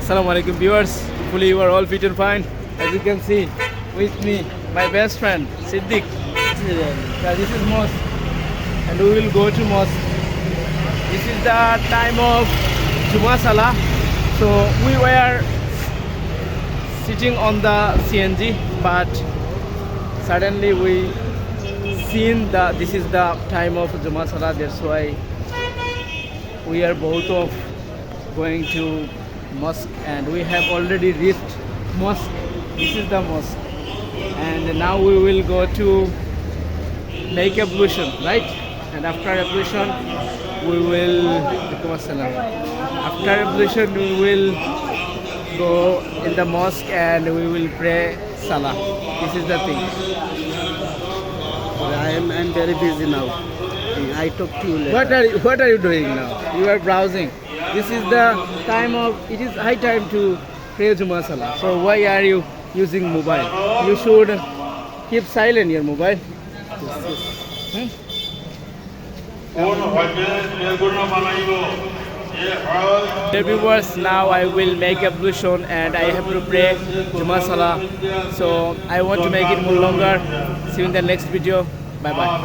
Assalamu alaikum viewers. Hopefully you are all fit and fine. As you can see with me, my best friend Siddiq. Yeah, this is mosque and we will go to mosque. This is the time of Juma Salah. So we were sitting on the CNG, but suddenly we seen that this is the time of Juma Salah. That's why we are both of going to mosque, and we have already reached mosque. This is the mosque, and now we will go to make ablution, right? And after ablution we will go in the mosque and we will pray salah. This is the thing. I'm very busy now. I talk to you later. What are you doing now? You are browsing. This is the time of, it is high time to pray Juma Salah. So why are you using mobile? You should keep silent your mobile. Dear viewers, now I will make ablution and I have to pray Juma Salah. So I want to make it more longer. See you in the next video. Bye bye.